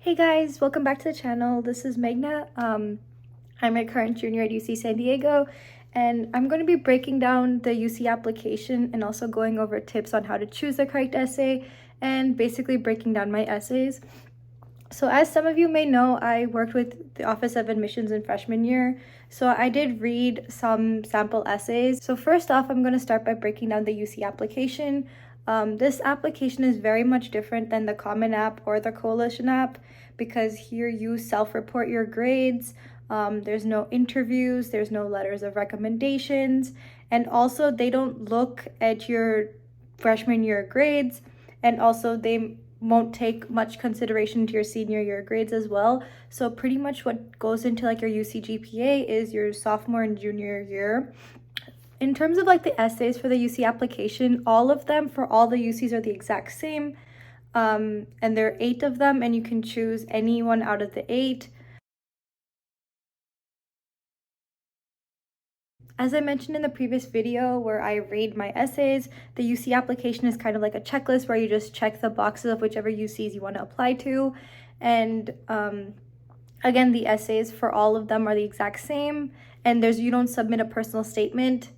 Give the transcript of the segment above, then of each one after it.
Hey guys, welcome back to the channel. This is Meghna. I'm a current junior at UC San Diego, and I'm going to be breaking down the UC application and also going over tips on how to choose the correct essay and basically breaking down my essays. So as some of you may know, I worked with the Office of Admissions in freshman year, so I did read some sample essays. So first off, I'm going to start by breaking down the UC application. This application is very much different than the Common App or the Coalition app because here you self-report your grades. There's no interviews, there's no letters of recommendations, and also they don't look at your freshman year grades, and also they won't take much consideration to your senior year grades as well. So pretty much what goes into like your UC GPA is your sophomore and junior year. In terms of like the essays for the UC application, all of them for all the UCs are the exact same. And there are 8 of them, and you can choose any one out of the 8. As I mentioned in the previous video where I rate my essays, the UC application is kind of like a checklist where you just check the boxes of whichever UCs you want to apply to. And again, the essays for all of them are the exact same, and you don't submit a personal statement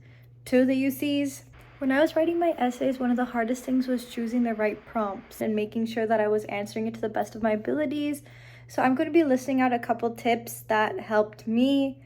to the UCs. When I was writing my essays, one of the hardest things was choosing the right prompts and making sure that I was answering it to the best of my abilities. So I'm going to be listing out a couple tips that helped me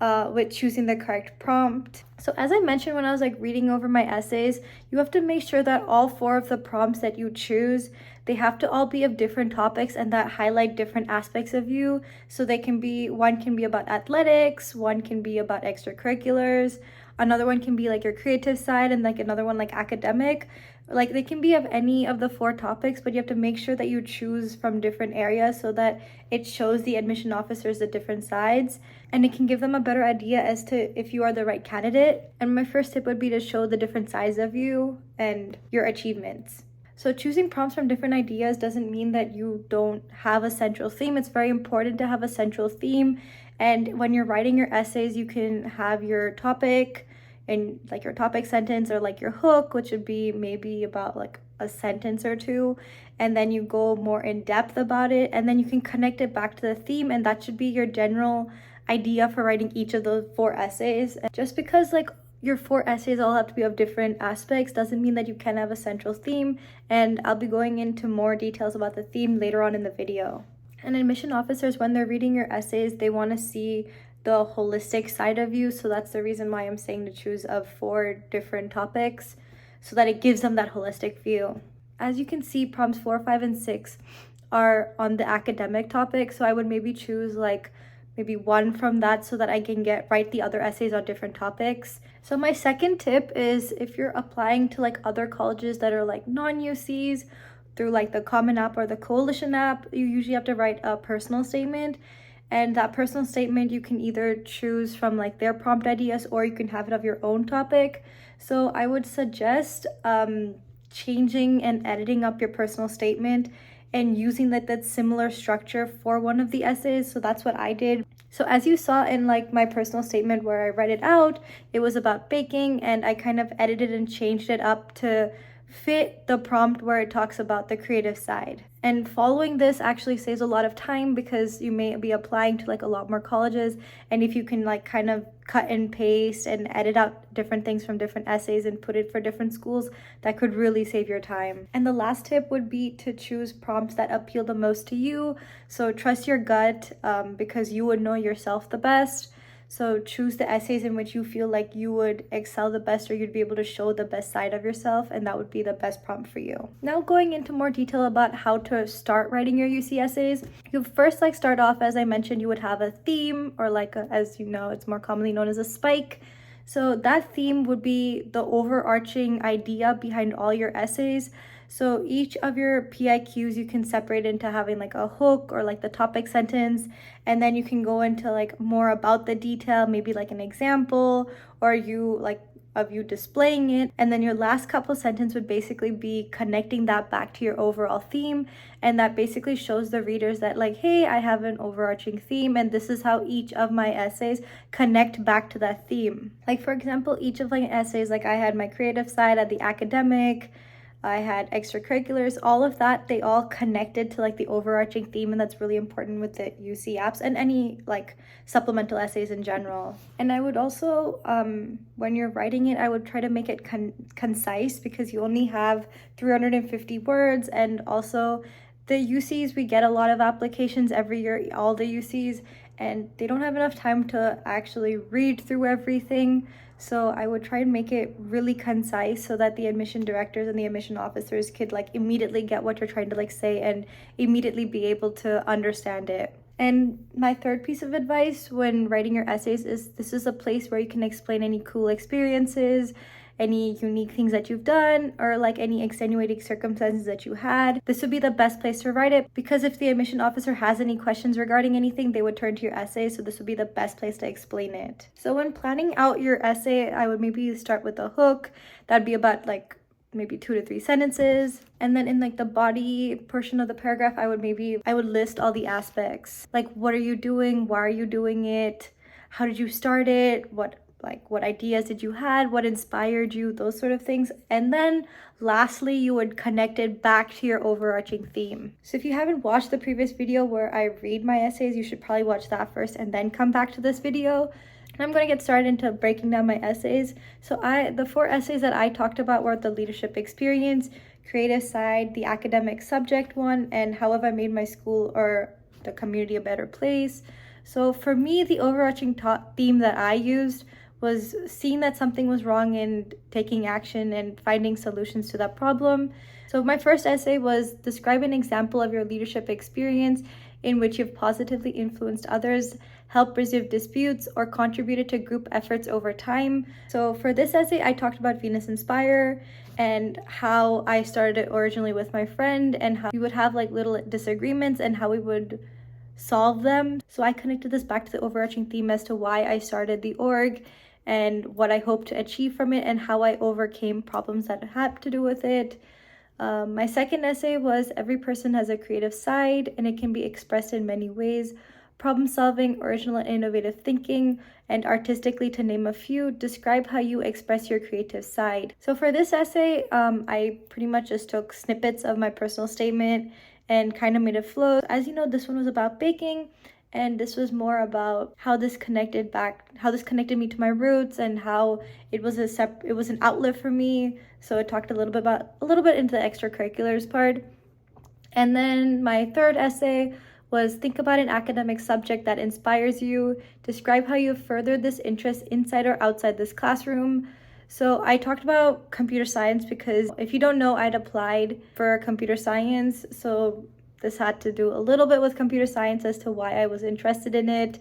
with choosing the correct prompt. So as I mentioned when I was like reading over my essays, you have to make sure that all 4 of the prompts that you choose, they have to all be of different topics and that highlight different aspects of you. So one can be about athletics, one can be about extracurriculars, another one can be like your creative side, and like another one like academic. Like they can be of any of the 4 topics, but you have to make sure that you choose from different areas so that it shows the admission officers the different sides, and it can give them a better idea as to if you are the right candidate. And my first tip would be to show the different sides of you and your achievements. So choosing prompts from different ideas doesn't mean that you don't have a central theme. It's very important to have a central theme. And when you're writing your essays, you can have your topic and like your topic sentence, or like your hook, which would be maybe about like a sentence or 2, and then you go more in depth about it, and then you can connect it back to the theme, and that should be your general idea for writing each of those 4 essays. And just because like your 4 essays all have to be of different aspects doesn't mean that you can have a central theme, and I'll be going into more details about the theme later on in the video. And admission officers, when they're reading your essays, they want to see the holistic side of you. So that's the reason why I'm saying to choose of 4 different topics so that it gives them that holistic view. As you can see, prompts 4, 5, and 6 are on the academic topic. So I would maybe choose like maybe 1 from that so that I can write the other essays on different topics. So my second tip is if you're applying to like other colleges that are like non-UCs through like the Common App or the Coalition app, you usually have to write a personal statement. And that personal statement, you can either choose from like their prompt ideas, or you can have it of your own topic. So I would suggest changing and editing up your personal statement and using that similar structure for one of the essays. So that's what I did. So as you saw in like my personal statement where I read it out, it was about baking, and I kind of edited and changed it up to fit the prompt where it talks about the creative side. And following this actually saves a lot of time because you may be applying to like a lot more colleges, and if you can like kind of cut and paste and edit out different things from different essays and put it for different schools, that could really save your time. And the last tip would be to choose prompts that appeal the most to you. So trust your gut because you would know yourself the best. So choose the essays in which you feel like you would excel the best, or you'd be able to show the best side of yourself, and that would be the best prompt for you. Now going into more detail about how to start writing your UC essays, you first like start off, as I mentioned, you would have a theme, or like as you know, it's more commonly known as a spike. So that theme would be the overarching idea behind all your essays. So each of your PIQs you can separate into having like a hook or like the topic sentence, and then you can go into like more about the detail, maybe like an example, or of you displaying it. And then your last couple sentence would basically be connecting that back to your overall theme, and that basically shows the readers that like, hey, I have an overarching theme, and this is how each of my essays connect back to that theme. Like for example, each of my essays, like I had my creative side, at the academic, I had extracurriculars, all of that, they all connected to like the overarching theme, and that's really important with the UC apps and any like supplemental essays in general. And I would also, when you're writing it, I would try to make it concise, because you only have 350 words, and also the UCs, we get a lot of applications every year, all the UCs, and they don't have enough time to actually read through everything. So I would try and make it really concise so that the admission directors and the admission officers could like immediately get what you're trying to like say and immediately be able to understand it. And my third piece of advice when writing your essays is this is a place where you can explain any cool experiences, any unique things that you've done, or like any extenuating circumstances that you had. This would be the best place to write it, because if the admission officer has any questions regarding anything, they would turn to your essay, so this would be the best place to explain it. So when planning out your essay, I would maybe start with a hook. That'd be about like maybe 2 to 3 sentences, and then in like the body portion of the paragraph, I would list all the aspects, like what are you doing, why are you doing it, how did you start it, what ideas did you had, what inspired you, those sort of things. And then lastly, you would connect it back to your overarching theme. So if you haven't watched the previous video where I read my essays, you should probably watch that first and then come back to this video. And I'm going to get started into breaking down my essays. So the 4 essays that I talked about were the leadership experience, creative side, the academic subject one, and how have I made my school or the community a better place. So for me, the overarching theme that I used was seeing that something was wrong and taking action and finding solutions to that problem. So my first essay was describe an example of your leadership experience in which you've positively influenced others, helped resolve disputes, or contributed to group efforts over time. So for this essay, I talked about Venus Inspire and how I started it originally with my friend, and how we would have like little disagreements and how we would solve them. So I connected this back to the overarching theme as to why I started the org and what I hope to achieve from it, and how I overcame problems that had to do with it. My second essay was every person has a creative side and it can be expressed in many ways. Problem solving, original and innovative thinking, and artistically, to name a few. Describe how you express your creative side. So for this essay, I pretty much just took snippets of my personal statement and kind of made it flow. As you know, this one was about baking, and this was more about how this connected me to my roots, and how it was an outlet for me. So it talked a little bit into the extracurriculars part. And then my third essay was think about an academic subject that inspires you. Describe how you have furthered this interest inside or outside this classroom. So I talked about computer science because if you don't know, I'd applied for computer science. So this had to do a little bit with computer science as to why I was interested in it,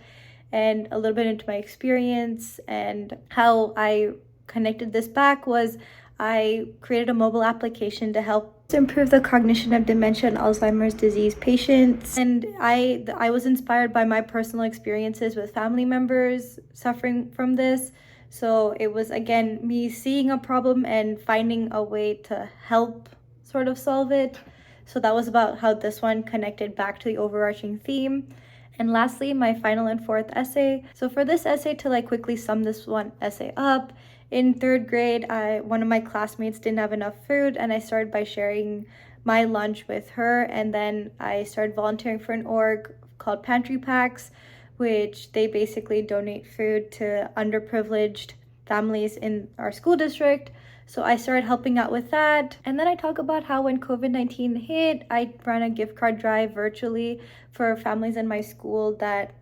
and a little bit into my experience. And how I connected this back was I created a mobile application to help improve the cognition of dementia and Alzheimer's disease patients. And I was inspired by my personal experiences with family members suffering from this. So it was, again, me seeing a problem and finding a way to help sort of solve it. So that was about how this one connected back to the overarching theme. And lastly, my final and fourth essay. So for this essay, to like quickly sum this one essay up, in 3rd grade, one of my classmates didn't have enough food, and I started by sharing my lunch with her. And then I started volunteering for an org called Pantry Packs, which they basically donate food to underprivileged families in our school district. So I started helping out with that. And then I talk about how when COVID-19 hit, I ran a gift card drive virtually for families in my school that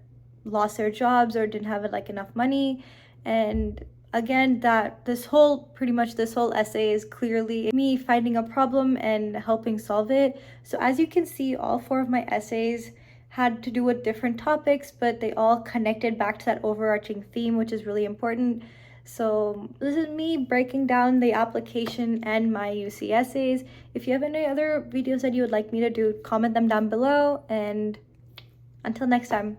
lost their jobs or didn't have like enough money. And again, that this whole essay is clearly me finding a problem and helping solve it. So as you can see, all 4 of my essays had to do with different topics, but they all connected back to that overarching theme, which is really important. So this is me breaking down the application and my UC essays. If you have any other videos that you would like me to do, comment them down below, and until next time.